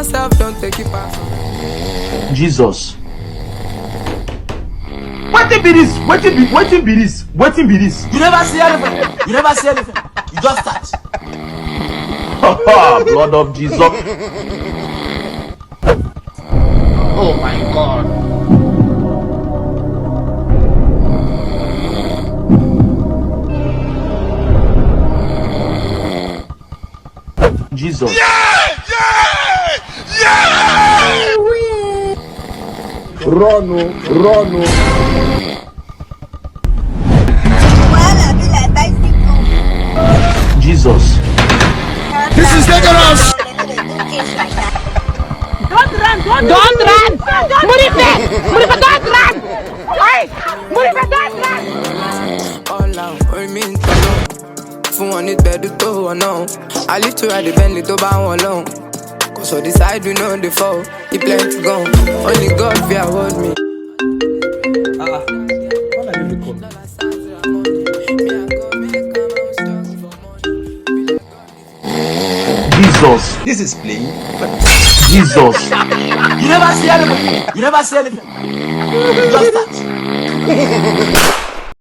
myself, don't take it back. Jesus. What be this? What be this? You never see anything. You just start. Blood of Jesus. Oh my God. Jesus. Run. Jesus. This is dangerous. Don't run! Murife, don't run! Hey! Murife, don't run! All out, I mean, for one it better to or no. I live to ride the Bentley to buy one alone. Cause on the side we know the fall. He plenty gone. Only God fear hold me. Jesus. This is playing. Jesus. You never see anything. You just start.